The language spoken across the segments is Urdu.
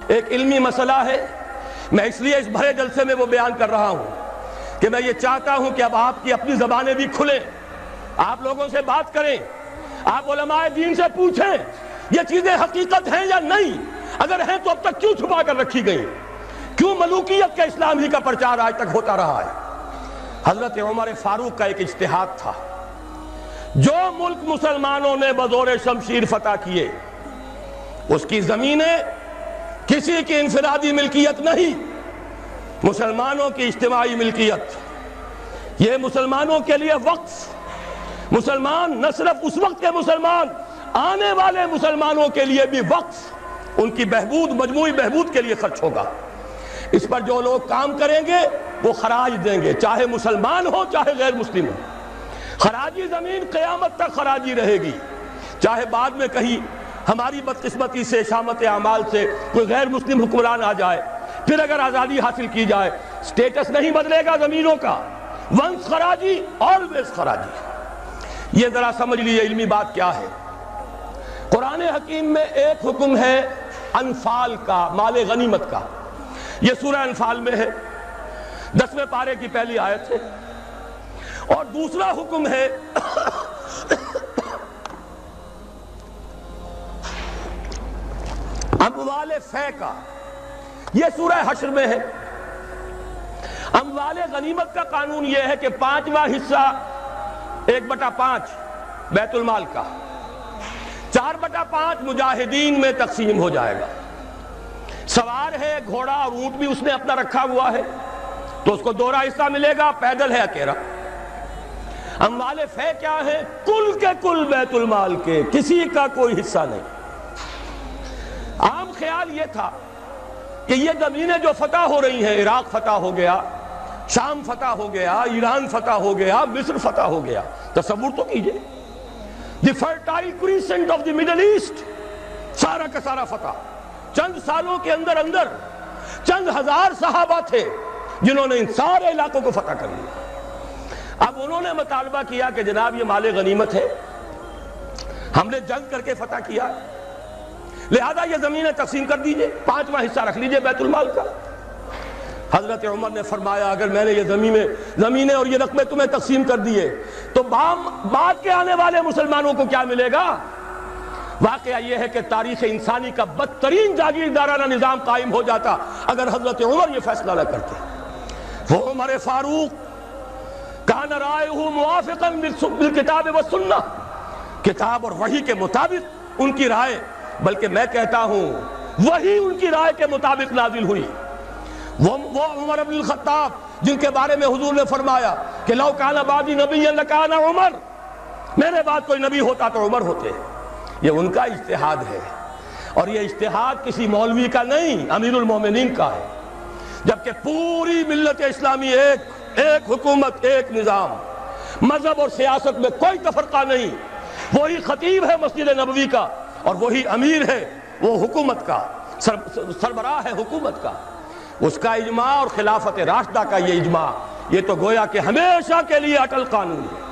ایک علمی مسئلہ ہے، میں اس لیے اس بھرے جلسے میں وہ بیان کر رہا ہوں کہ میں یہ چاہتا ہوں کہ اب آپ کی اپنی زبانیں بھی کھلیں، آپ لوگوں سے بات کریں، آپ علماء دین سے پوچھیں یہ چیزیں حقیقت ہیں یا نہیں، اگر ہیں تو اب تک کیوں چھپا کر رکھی گئی، کیوں ملوکیت کا اسلام ہی کا پرچار آج تک ہوتا رہا ہے۔ حضرت عمر فاروق کا ایک اجتہاد تھا، جو ملک مسلمانوں نے بزور شمشیر فتح کیے اس کی زمینیں کسی کی انفرادی ملکیت نہیں، مسلمانوں کی اجتماعی ملکیت، یہ مسلمانوں کے لیے وقف، مسلمان نہ صرف اس وقت کے مسلمان، آنے والے مسلمانوں کے لیے بھی وقف، ان کی بہبود، مجموعی بہبود کے لیے خرچ ہوگا۔ اس پر جو لوگ کام کریں گے وہ خراج دیں گے، چاہے مسلمان ہو چاہے غیر مسلم ہو، خراجی زمین قیامت تک خراجی رہے گی، چاہے بعد میں کہیں ہماری بدقسمتی سے، شامت اعمال سے کوئی غیر مسلم حکمران آ جائے، پھر اگر آزادی حاصل کی جائے، سٹیٹس نہیں بدلے گا زمینوں کا، ونس خراجی آلویز خراجی۔ یہ ذرا سمجھ لیجیے علمی بات کیا ہے۔ قرآن حکیم میں ایک حکم ہے انفال کا، مال غنیمت کا، یہ سورہ انفال میں ہے، 10ویں پارے کی پہلی آیت ہے، اور دوسرا حکم ہے اموال فے کا، یہ سورہ حشر میں ہے۔ اموال غنیمت کا قانون یہ ہے کہ 5واں حصہ 1/5 بیت المال کا، 4/5 مجاہدین میں تقسیم ہو جائے گا۔ سوار ہے گھوڑا اور اونٹ بھی اس نے اپنا رکھا ہوا ہے تو اس کو 2 حصہ ملے گا، پیدل ہے اکیلا۔ اموال فے کیا ہے؟ کل کے کل بیت المال کے، کسی کا کوئی حصہ نہیں۔ عام خیال یہ تھا کہ یہ زمینیں جو فتح ہو رہی ہیں، عراق فتح ہو گیا، شام فتح ہو گیا، ایران فتح ہو گیا، مصر فتح ہو گیا، تصور تو کیجئے، the fertile crescent of the middle east, سارا کا سارا فتح، چند سالوں کے اندر اندر چند ہزار صحابہ تھے جنہوں نے ان سارے علاقوں کو فتح کر لیا۔ اب انہوں نے مطالبہ کیا کہ جناب یہ مال غنیمت ہے، ہم نے جنگ کر کے فتح کیا، لہذا یہ زمینیں تقسیم کر دیجئے، 5واں حصہ رکھ لیجئے بیت المال کا۔ حضرت عمر نے فرمایا اگر میں نے یہ زمینیں اور یہ رقمیں تمہیں تقسیم کر دیے تو بعد کے آنے والے مسلمانوں کو کیا ملے گا؟ واقعہ یہ ہے کہ تاریخ انسانی کا بدترین جاگیردارانہ نظام قائم ہو جاتا اگر حضرت عمر یہ فیصلہ نہ کرتے۔ وہ عمر فاروق کان رائے موافقا بالکتاب والسنہ، کتاب اور وحی کے مطابق ان کی رائے، بلکہ میں کہتا ہوں وہی ان کی رائے کے مطابق نازل ہوئی۔ وہ عمر بن الخطاب جن کے بارے میں حضور نے فرمایا کہ لو کان بعدی نبی لکان عمر، میرے بعد کوئی نبی ہوتا تو عمر ہوتے، یہ ان کا اجتہاد ہے، اور یہ اجتہاد کسی مولوی کا نہیں، امیر المومنین کا ہے، جبکہ پوری ملت اسلامی ایک حکومت، ایک نظام، مذہب اور سیاست میں کوئی تفرقہ نہیں، وہی خطیب ہے مسجد نبوی کا اور وہی امیر ہے وہ حکومت کا، سربراہ ہے حکومت کا، اس کا اجماع اور خلافت راشدہ کا یہ اجماع، یہ تو گویا کہ ہمیشہ کے لیے اٹل قانون ہے۔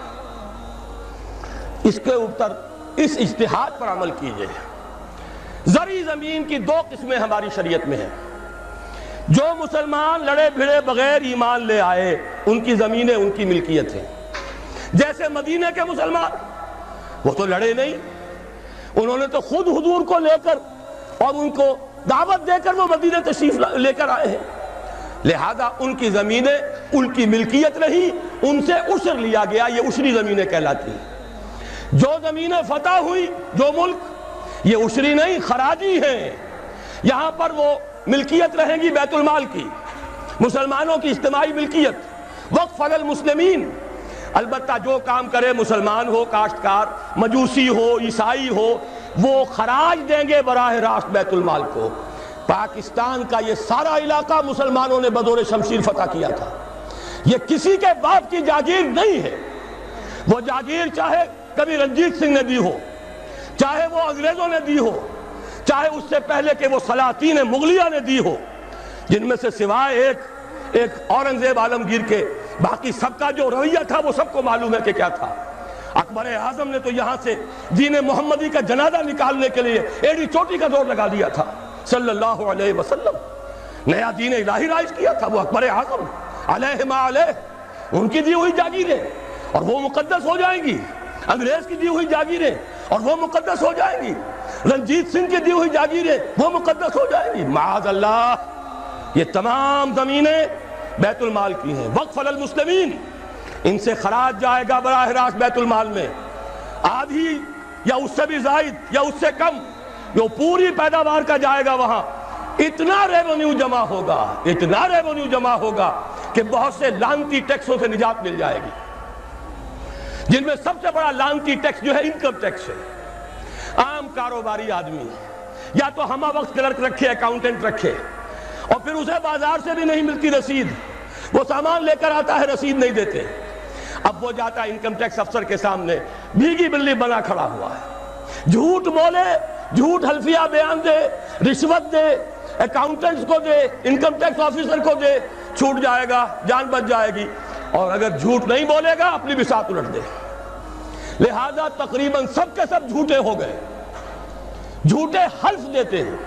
اس کے اوپر اس اجتہاد پر عمل کیجئے۔ زرعی زمین کی 2 قسمیں ہماری شریعت میں ہیں۔ جو مسلمان لڑے بھڑے بغیر ایمان لے آئے ان کی زمینیں ان کی ملکیت ہیں، جیسے مدینہ کے مسلمان، وہ تو لڑے نہیں، انہوں نے تو خود حضور کو لے کر اور ان کو دعوت دے کر وہ مدینہ تشریف لے کر آئے ہیں، لہذا ان کی زمینیں ان کی ملکیت نہیں، ان سے عشر لیا گیا، یہ عشری زمینیں کہلاتی ہیں۔ جو زمینیں فتح ہوئی، جو ملک، یہ عشری نہیں خراجی ہیں، یہاں پر وہ ملکیت رہیں گی بیت المال کی، مسلمانوں کی اجتماعی ملکیت، وقف علی المسلمین، البتہ جو کام کرے مسلمان ہو، کاشتکار، مجوسی ہو، عیسائی ہو، وہ خراج دیں گے براہ راست بیت المال کو۔ پاکستان کا یہ سارا علاقہ مسلمانوں نے بزور شمشیر فتح کیا تھا، یہ کسی کے باپ کی جاگیر نہیں ہے، وہ جاگیر چاہے کبھی رنجیت سنگھ نے دی ہو، چاہے وہ انگریزوں نے دی ہو، چاہے اس سے پہلے کہ وہ سلاطین مغلیہ نے دی ہو، جن میں سے سوائے ایک اورنگزیب عالمگیر کے باقی سب کا جو رویہ تھا وہ سب کو معلوم ہے کہ کیا تھا۔ اکبر اعظم نے تو یہاں سے دین محمدی کا جنازہ نکالنے کے لیے ایڑی چوٹی کا زور لگا دیا تھا صلی اللہ علیہ وسلم۔ نیا دین الہی رائج کیا تھا وہ اکبر اعظم علیہ ما علیہ، ان کی دی ہوئی جاگیریں اور وہ مقدس ہو جائیں گی، انگریز کی دی ہوئی جاگیریں اور وہ مقدس ہو جائیں گی، رنجیت سنگھ کی دی ہوئی جاگیریں وہ مقدس ہو جائیں گی۔ معاذ اللہ، یہ تمام زمینیں بیت المال کی ہیں، وقف للمسلمین، ان سے خراج جائے گا براہ راست بیت المال میں، آدھی یا اس سے بھی زائد یا اس سے کم، جو پوری پیداوار کا جائے گا وہاں اتنا ریونیو جمع ہوگا، اتنا ریونیو جمع ہوگا کہ بہت سے لعنتی ٹیکسوں سے نجات مل جائے گی، جن میں سب سے بڑا لعنتی ٹیکس جو ہے انکم ٹیکس ہے۔ عام کاروباری آدمی یا تو ہمہ وقت کلرک رکھے، اکاؤنٹنٹ رکھے، اور پھر اسے بازار سے بھی نہیں ملتی رسید، وہ سامان لے کر آتا ہے رسید نہیں دیتے، اب وہ جاتا ہے انکم ٹیکس افسر کے سامنے بھیگی بلی بنا کھڑا ہوا ہے، جھوٹ بولے، جھوٹ حلفیہ بیان دے، رشوت دے، اکاؤنٹنٹس کو دے، انکم ٹیکس آفیسر کو دے، چھوٹ جائے گا، جان بچ جائے گی، اور اگر جھوٹ نہیں بولے گا اپنی بساط الٹ دے۔ لہذا تقریباً سب کے سب جھوٹے ہو گئے، جھوٹے حلف دیتے ہیں۔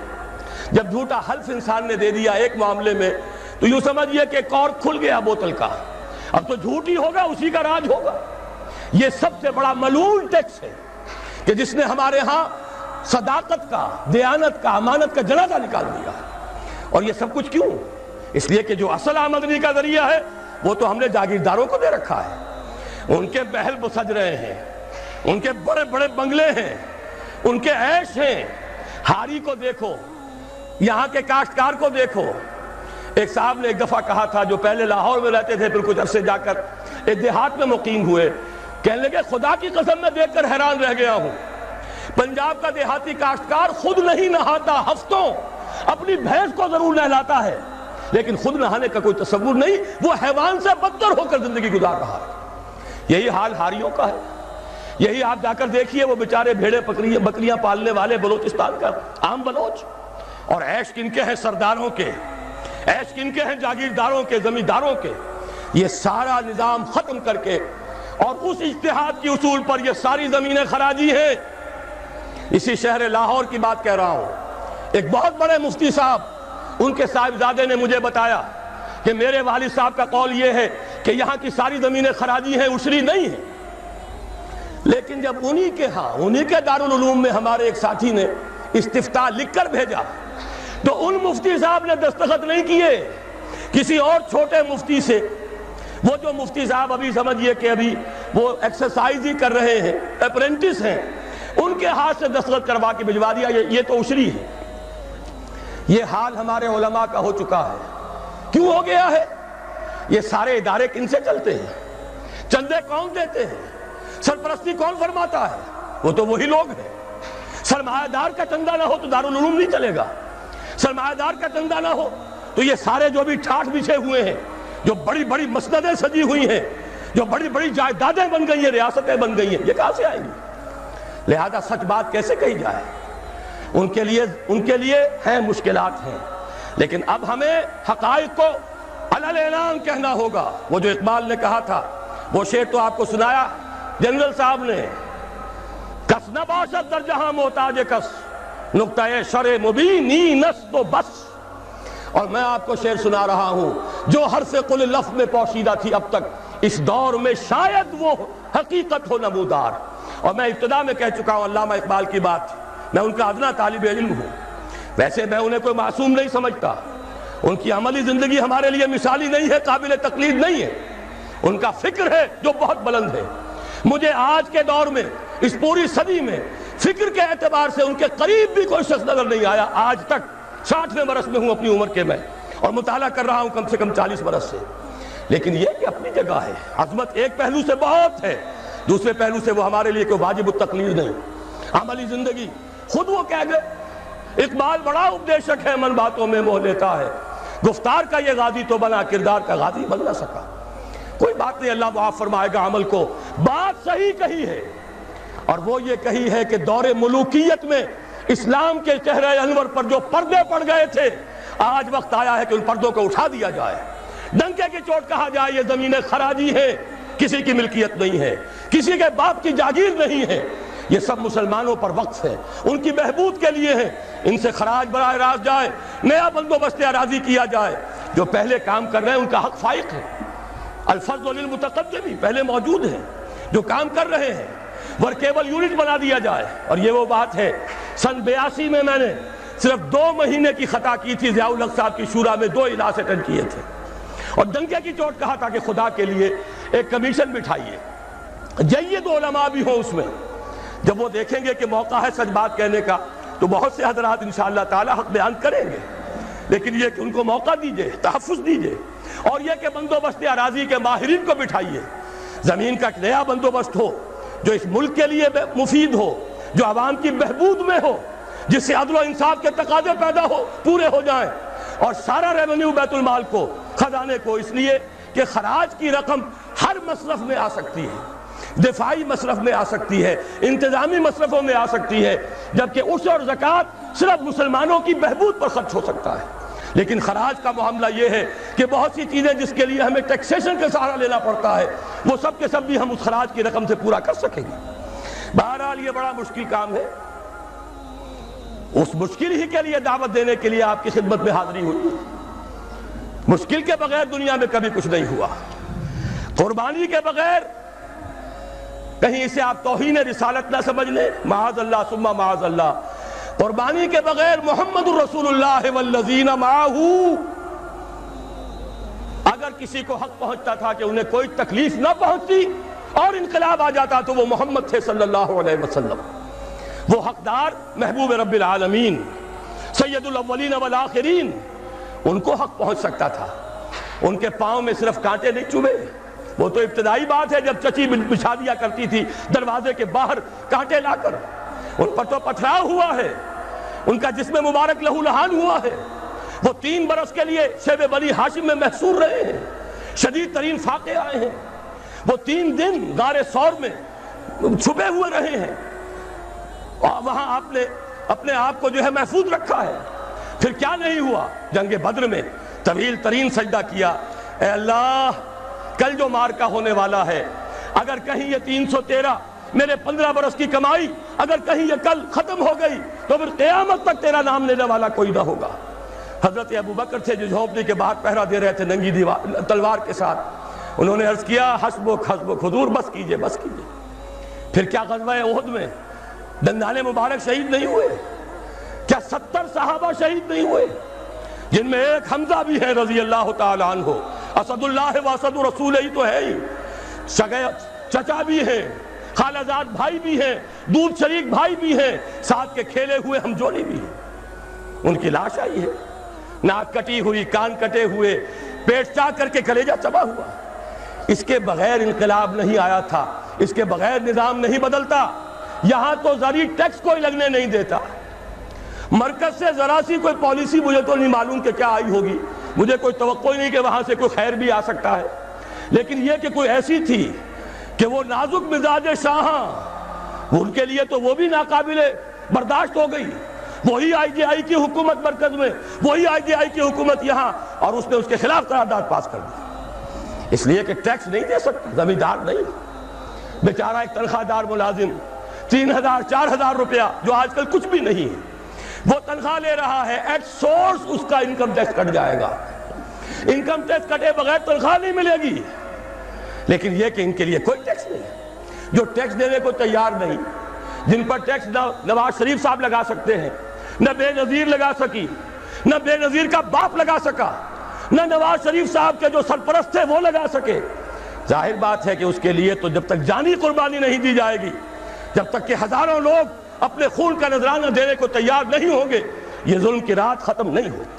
جب جھوٹا حلف انسان نے دے دیا ایک معاملے میں تو یوں سمجھئے کہ کارک کھل گیا بوتل کا، اب تو جھوٹ ہی ہوگا، اسی کا راج ہوگا۔ یہ سب سے بڑا ملعون ٹیکس ہے کہ جس نے ہمارے ہاں صداقت کا، دیانت کا، امانت کا جنازہ نکال دیا۔ اور یہ سب کچھ کیوں؟ اس لیے کہ جو اصل آمدنی کا ذریعہ ہے وہ تو ہم نے جاگیرداروں کو دے رکھا ہے، ان کے محل سج رہے ہیں، ان کے بڑے بڑے بنگلے ہیں، ان کے عیش ہیں۔ ہاری کو دیکھو، یہاں کے کاشتکار کو دیکھو۔ ایک صاحب نے ایک دفعہ کہا تھا، جو پہلے لاہور میں رہتے تھے پھر کچھ عرصے جا کر ایک دیہات میں مقیم ہوئے، کہنے لگے خدا کی قسم میں دیکھ کر حیران رہ گیا ہوں، پنجاب کا دیہاتی کاشتکار خود نہیں نہاتا، ہفتوں اپنی بھینس کو ضرور نہلاتا ہے، لیکن خود نہانے کا کوئی تصور نہیں، وہ حیوان سے بدتر ہو کر زندگی گزار رہا ہے۔ یہی حال ہاریوں کا ہے۔ یہی آپ جا کر دیکھیے، وہ بیچارے بھیڑے بکریاں پالنے والے بلوچستان کا عام بلوچ، اور عیش کن کے ہیں سرداروں کے، عیش کن کے ہیں جاگیرداروں کے، زمینداروں کے۔ یہ سارا نظام ختم کر کے اور اس اجتہاد کی اصول پر یہ ساری زمینیں خراجی ہیں۔ اسی شہر لاہور کی بات کہہ رہا ہوں، ایک بہت بڑے مفتی صاحب، ان کے صاحبزادے نے مجھے بتایا کہ میرے والد صاحب کا قول یہ ہے کہ یہاں کی ساری زمینیں خراجی ہیں، عشری نہیں ہیں۔ لیکن جب انہی کے ہاں، انہی کے دارالعلوم میں ہمارے ایک ساتھی نے استفتاء لکھ کر بھیجا تو ان مفتی صاحب نے دستخط نہیں کیے، کسی اور چھوٹے مفتی سے، وہ جو مفتی صاحب ابھی سمجھئے کہ ابھی وہ ایکسرسائز ہی کر رہے ہیں، اپرینٹس ہیں، ان کے ہاتھ سے دستخط کروا کے بھجوا دیا، یہ تو عشری ہے۔ یہ حال ہمارے علماء کا ہو چکا ہے۔ کیوں ہو گیا ہے؟ یہ سارے ادارے کن سے چلتے ہیں؟ چندے کون دیتے ہیں؟ سرپرستی کون فرماتا ہے؟ وہ تو وہی لوگ ہیں۔ سرمایہ دار کا چندہ نہ ہو تو دارالعلوم نہیں چلے گا، سرمایہ دار کا چندہ نہ ہو تو یہ سارے جو بھی ٹھاٹھ بچھے ہوئے ہیں، جو بڑی بڑی مسندیں سجی ہوئی ہیں، جو بڑی بڑی جائیدادیں بن گئی ہیں، ریاستیں بن گئی ہیں، یہ کہاں سے آئیں گی؟ لہذا سچ بات کیسے کہی جائے؟ ان کے لیے ہیں مشکلات ہیں، لیکن اب ہمیں حقائق کو علی اعلان کہنا ہوگا۔ وہ جو اقبال نے کہا تھا، وہ شعر تو آپ کو سنایا جنرل صاحب نے، کس نہ باشد در جہاں محتاج کس، نقطہ شرع مبینی نس تو بس۔ اور میں آپ کو شعر سنا رہا ہوں جو حرف قل لفظ میں پوشیدہ تھی اب تک، اس دور میں شاید وہ حقیقت ہو نمودار۔ اور میں ابتدا میں کہہ چکا ہوں علامہ اقبال کی بات، میں ان کا ادنا طالب علم ہوں، ویسے میں انہیں کوئی معصوم نہیں سمجھتا، ان کی عملی زندگی ہمارے لیے مثالی نہیں ہے، قابل تقلید نہیں ہے، ان کا فکر ہے جو بہت بلند ہے۔ مجھے آج کے دور میں، اس پوری صدی میں، فکر کے اعتبار سے ان کے قریب بھی کوئی شخص نظر نہیں آیا آج تک۔ 60ویں برس میں ہوں اپنی عمر کے میں، اور مطالعہ کر رہا ہوں کم سے کم 40 برس سے۔ لیکن یہ کہ اپنی جگہ ہے، عظمت ایک پہلو سے بہت ہے، دوسرے پہلو سے وہ ہمارے لیے کوئی واجب التقلید نہیں۔ عملی زندگی خود وہ کہہ گئے، اقبال بڑا اپدیشک ہے، من باتوں میں موہ لیتا ہے، گفتار کا یہ غازی تو بنا، کردار کا غازی بن نہ سکا۔ کوئی بات نہیں، اللہ معاف فرمائے گا عمل کو۔ بات صحیح کہی ہے، اور وہ یہ کہی ہے کہ دور ملوکیت میں اسلام کے چہرے انور پر جو پردے پڑ گئے تھے، آج وقت آیا ہے کہ ان پردوں کو اٹھا دیا جائے۔ ڈنکے کی چوٹ کہا جائے یہ زمینیں خراجی ہیں، کسی کی ملکیت نہیں ہے، کسی کے باپ کی جاگیر نہیں ہے، یہ سب مسلمانوں پر وقف ہے، ان کی بہبود کے لیے ہے، ان سے خراج براہ راست جائے، نیا بندوبست اراضی کیا جائے۔ جو پہلے کام کر رہے ہیں ان کا حق فائق ہے، الفضل للمتقدم پہلے موجود ہیں جو کام کر رہے ہیں، ورکیبل یونٹ بنا دیا جائے۔ اور یہ وہ بات ہے، سن 82 میں نے صرف 2 مہینے کی خطا کی تھی، ضیاء الحق صاحب کی شورا میں 2 اجلاس اٹینڈ کیے تھے، اور ڈنکے کی چوٹ کہا تھا کہ خدا کے لیے ایک کمیشن بٹھائیے، جید علماء بھی ہوں اس میں۔ جب وہ دیکھیں گے کہ موقع ہے سچ بات کہنے کا تو بہت سے حضرات انشاءاللہ تعالی حق بیان کریں گے، لیکن یہ کہ ان کو موقع دیجئے، تحفظ دیجئے، اور یہ کہ بندوبست اراضی کے ماہرین کو بٹھائیے، زمین کا ایک نیا بندوبست ہو جو اس ملک کے لیے مفید ہو، جو عوام کی بہبود میں ہو، جس سے عدل و انصاف کے تقاضے پیدا ہو پورے ہو جائیں، اور سارا ریونیو بیت المال کو، خزانے کو، اس لیے کہ خراج کی رقم ہر مصرف میں آ سکتی ہے، دفاعی مصرف میں آ سکتی ہے، انتظامی مصرفوں میں آ سکتی ہے، جبکہ عشر اور زکوٰۃ صرف مسلمانوں کی بہبود پر خرچ ہو سکتا ہے۔ لیکن خراج کا معاملہ یہ ہے کہ بہت سی چیزیں جس کے لیے ہمیں ٹیکسیشن کا سہارا لینا پڑتا ہے، وہ سب کے سب بھی ہم اس خراج کی رقم سے پورا کر سکیں گے۔ بہرحال یہ بڑا مشکل کام ہے، اس مشکل ہی کے لیے دعوت دینے کے لیے آپ کی خدمت میں حاضری ہوئی۔ مشکل کے بغیر دنیا میں کبھی کچھ نہیں ہوا، قربانی کے بغیر کہیں اسے آپ توہین رسالت نہ سمجھ لیں، معاذ اللہ ثم معاذ اللہ، قربانی کے بغیر محمد الرسول اللہ والذین معہ، اگر کسی کو حق پہنچتا تھا کہ انہیں کوئی تکلیف نہ پہنچتی اور انقلاب آ جاتا تو وہ محمد تھے صلی اللہ علیہ وسلم، وہ حقدار محبوب رب العالمین سید الاولین والآخرین، ان کو حق پہنچ سکتا تھا۔ ان کے پاؤں میں صرف کانٹے نہیں چبھے، وہ تو ابتدائی بات ہے جب چچی بچھا دیا کرتی تھی دروازے کے باہر کانٹے لا کر، ان پر تو پتھراؤ ہوا ہے، ان کا جسم مبارک لہو لہان ہوا ہے، وہ 3 برس کے لیے شیب بنی ہاشم میں محصور رہے ہیں، شدید ترین فاقے آئے ہیں، وہ 3 دن غار ثور میں چھپے ہوئے رہے ہیں، اور وہاں آپ نے اپنے آپ کو جو ہے محفوظ رکھا ہے۔ پھر کیا نہیں ہوا؟ جنگ بدر میں طویل ترین سجدہ کیا، اے اللہ کل جو مارکہ ہونے والا ہے، اگر کہیں یہ 313 میرے 15 برس کی کمائی اگر کہیں یہ کل ختم ہو گئی تو پھر قیامت تک تیرا نام لینے والا کوئی نہ ہوگا۔ حضرت ابوبکر تھے جو جھونپڑی کے باہر پہرا دے رہے تھے ننگی تلوار کے ساتھ، انہوں نے عرض کیا حسبک حسبک، حضور بس کیجئے بس کیجئے۔ پھر کیا غزوہ احد میں دندان مبارک شہید نہیں ہوئے؟ کیا 70 صحابہ شہید نہیں ہوئے؟ جن میں ایک حمزہ بھی ہے رضی اللہ تعالیٰ عنہ، اسد اللہ و اسد رسول ہی تو ہے ہی، سگے چچا بھی ہیں، خالہ زاد بھائی بھی ہیں، دودھ شریک بھائی بھی ہیں، ساتھ کے کھیلے ہوئے ہم جولی بھی ہیں۔ ان کی لاش آئی ہے، ناک کٹی ہوئی، کان کٹے ہوئے، پیٹ چاک کر کے کلیجہ چبا ہوا۔ اس کے بغیر انقلاب نہیں آیا تھا، اس کے بغیر نظام نہیں بدلتا۔ یہاں تو زرعی ٹیکس کوئی لگنے نہیں دیتا، مرکز سے ذرا سی کوئی پالیسی مجھے تو نہیں معلوم کہ کیا آئی ہوگی، مجھے کوئی توقع نہیں کہ وہاں سے کوئی خیر بھی آ سکتا ہے، لیکن یہ کہ کوئی ایسی تھی کہ وہ نازک مزاج شاہاں، ان کے لیے تو وہ بھی ناقابل برداشت ہو گئی۔ وہی آئی جے آئی کی حکومت مرکز میں، وہی آئی جے آئی کی حکومت یہاں، اور اس نے اس کے خلاف قرارداد پاس کر دی، اس لیے کہ ٹیکس نہیں دے سکتا، زمیندار نہیں، بیچارہ ایک تنخواہ دار ملازم 3000 4000 روپیہ جو آج کل کچھ بھی نہیں ہے، وہ تنخواہ لے رہا ہے، ایٹ سورس اس کا انکم ٹیکس کٹ جائے گا، انکم ٹیکس کٹے بغیر تنخواہ نہیں ملے گی۔ لیکن یہ کہ ان کے لیے کوئی ٹیکس نہیں، جو ٹیکس دینے کو تیار نہیں، جن پر ٹیکس نہ نواز شریف صاحب لگا سکتے ہیں، نہ بے نظیر لگا سکی، نہ بے نظیر کا باپ لگا سکا، نہ نواز شریف صاحب کے جو سرپرست تھے وہ لگا سکے۔ ظاہر بات ہے کہ اس کے لیے تو جب تک جانی قربانی نہیں دی جائے گی، جب تک کہ ہزاروں لوگ اپنے خون کا نذرانہ دینے کو تیار نہیں ہوں گے، یہ ظلم کی رات ختم نہیں ہوگی۔